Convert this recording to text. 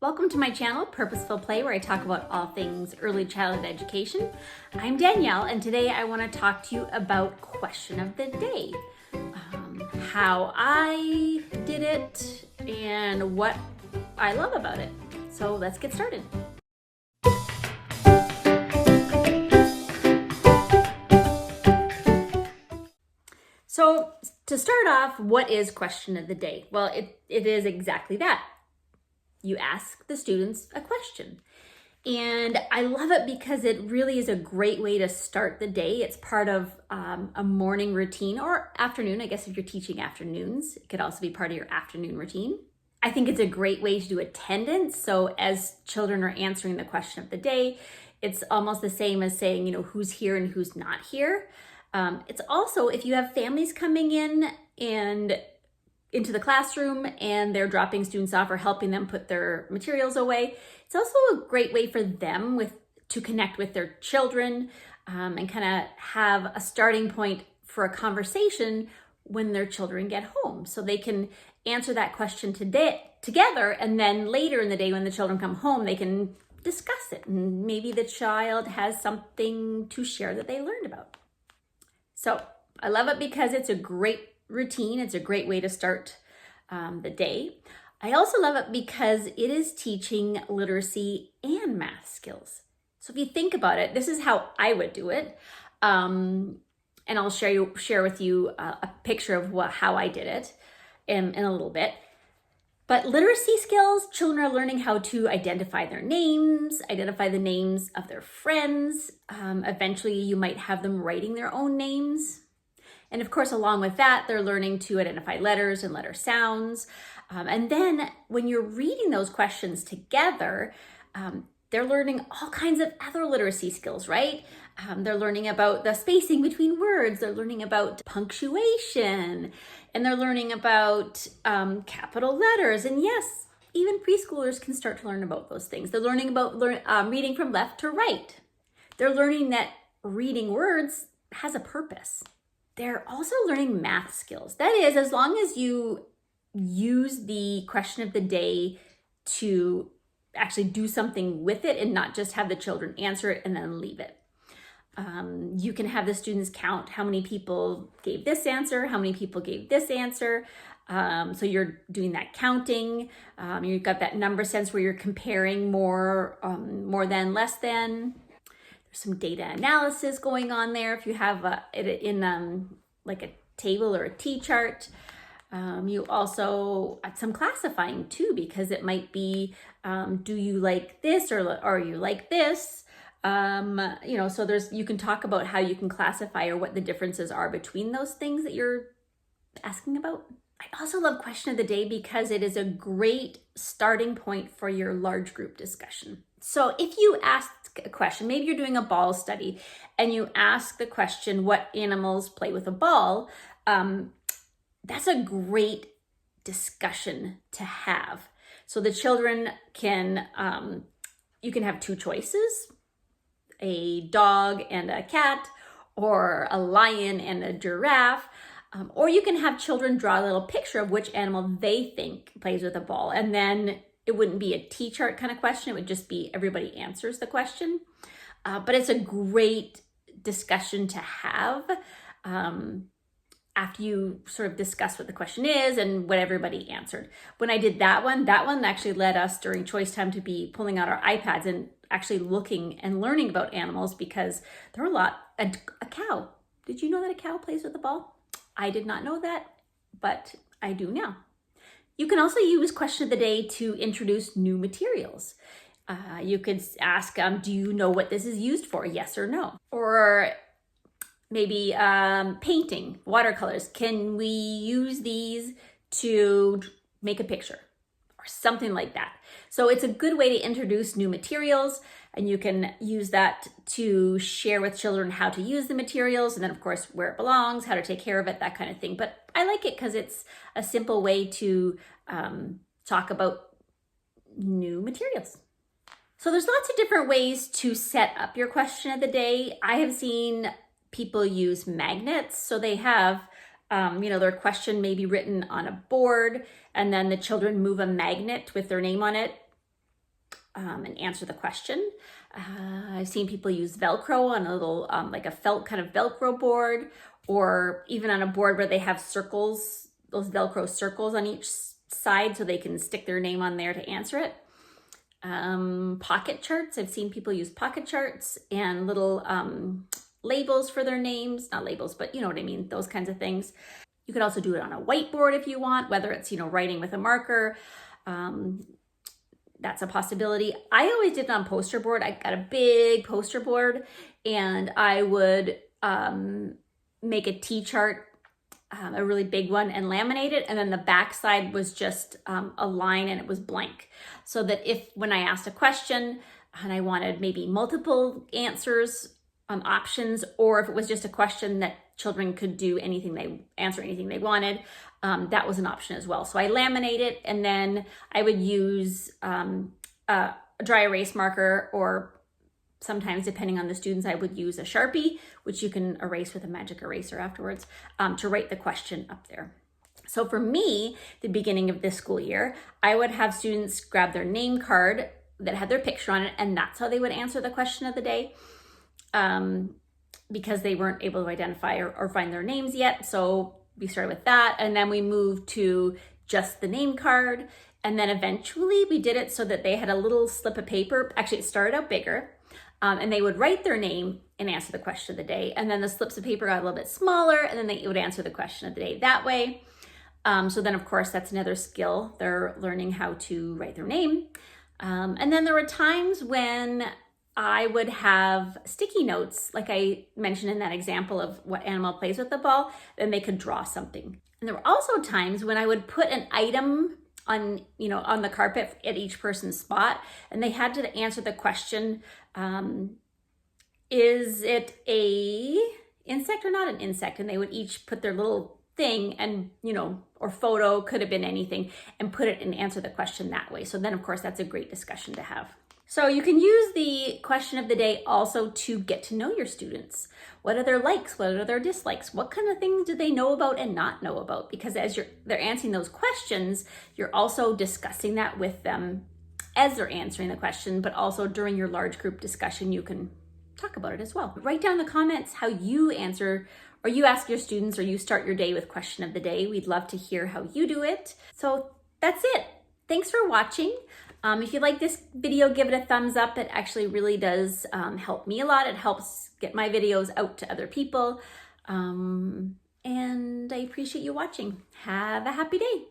Welcome to my channel, Purposeful Play, where I talk about all things early childhood education. I'm Danielle, and today I want to talk to you about question of the day. How I did it and what I love about it. So let's get started. So to start off, what is question of the day? Well, it is exactly that. You ask the students a question. And I love it because it really is a great way to start the day. It's part of a morning routine or afternoon. I guess if you're teaching afternoons, it could also be part of your afternoon routine. I think it's a great way to do attendance. So as children are answering the question of the day, it's almost the same as saying, who's here and who's not here. It's also, if you have families coming in and into the classroom and they're dropping students off or helping them put their materials away, it's also a great way for them to connect with their children and kind of have a starting point for a conversation when their children get home. So they can answer that question together, and then later in the day when the children come home, they can discuss it. And maybe the child has something to share that they learned about. So I love it because it's a great routine. It's a great way to start the day. I also love it because it is teaching literacy and math skills. So if you think about it, this is how I would do it. And I'll share with you a picture of how I did it in a little bit. But literacy skills, children are learning how to identify their names, identify the names of their friends. Eventually, you might have them writing their own names. And of course, along with that, they're learning to identify letters and letter sounds. And then when you're reading those questions together, they're learning all kinds of other literacy skills, right? They're learning about the spacing between words. They're learning about punctuation. And they're learning about capital letters. And yes, even preschoolers can start to learn about those things. They're learning about reading from left to right. They're learning that reading words has a purpose. They're also learning math skills. That is, as long as you use the question of the day to actually do something with it and not just have the children answer it and then leave it. You can have the students count how many people gave this answer, how many people gave this answer. So you're doing that counting. You've got that number sense where you're comparing more than, less than. There's some data analysis going on there. If you have it in like a table or a Tchart. You also add some classifying too, because it might be, do you like this or you like this? So you can talk about how you can classify or what the differences are between those things that you're asking about. I also love question of the day because it is a great starting point for your large group discussion. So if you ask a question, maybe you're doing a ball study and you ask the question, what animals play with a ball? That's a great discussion to have. So the children you can have two choices, a dog and a cat, or a lion and a giraffe. Or you can have children draw a little picture of which animal they think plays with a ball. And then it wouldn't be a Tchart kind of question. It would just be everybody answers the question. But it's a great discussion to have after you sort of discuss what the question is and what everybody answered. When I did that one actually led us during choice time to be pulling out our iPads and actually looking and learning about animals, because there were a cow. Did you know that a cow plays with a ball? I did not know that, but I do now. You can also use question of the day to introduce new materials. You could ask, do you know what this is used for? Yes or no. Or maybe painting, watercolors. Can we use these to make a picture? Or something like that. So it's a good way to introduce new materials, and you can use that to share with children how to use the materials, and then of course where it belongs, how to take care of it, that kind of thing. But I like it because it's a simple way to talk about new materials. So there's lots of different ways to set up your question of the day. I have seen people use magnets. So they have their question may be written on a board, and then the children move a magnet with their name on it and answer the question. I've seen people use Velcro on a little, like a felt kind of Velcro board, or even on a board where they have circles, those Velcro circles on each side so they can stick their name on there to answer it. Pocket charts. I've seen people use pocket charts and little labels for their names, not labels, but you know what I mean, those kinds of things. You could also do it on a whiteboard if you want, whether it's, writing with a marker. That's a possibility. I always did it on poster board. I got a big poster board and I would make a Tchart, a really big one, and laminate it. And then the back side was just a line and it was blank. So that when I asked a question and I wanted maybe multiple answers, options, or if it was just a question that children could answer anything they wanted, that was an option as well. So I laminate it, and then I would use a dry erase marker, or sometimes, depending on the students, I would use a Sharpie, which you can erase with a magic eraser afterwards, to write the question up there. So for me, the beginning of this school year, I would have students grab their name card that had their picture on it, and that's how they would answer the question of the day. Because they weren't able to identify or find their names yet. So we started with that, and then we moved to just the name card. And then eventually we did it so that they had a little slip of paper. Actually, it started out bigger, and they would write their name and answer the question of the day. And then the slips of paper got a little bit smaller, and then they would answer the question of the day that way. So then, of course, that's another skill. They're learning how to write their name. And then there were times when I would have sticky notes, like I mentioned in that example of what animal plays with the ball, then they could draw something. And there were also times when I would put an item on the carpet at each person's spot, and they had to answer the question, is it a insect or not an insect? And they would each put their little thing and, or photo, could have been anything, and put it and answer the question that way. So then, of course, that's a great discussion to have. So you can use the question of the day also to get to know your students. What are their likes? What are their dislikes? What kind of things do they know about and not know about? Because as they're answering those questions, you're also discussing that with them as they're answering the question, but also during your large group discussion, you can talk about it as well. Write down in the comments how you answer, or you ask your students, or you start your day with question of the day. We'd love to hear how you do it. So that's it. Thanks for watching. If you like this video, give it a thumbs up. It actually really does help me a lot. It helps get my videos out to other people. And I appreciate you watching. Have a happy day.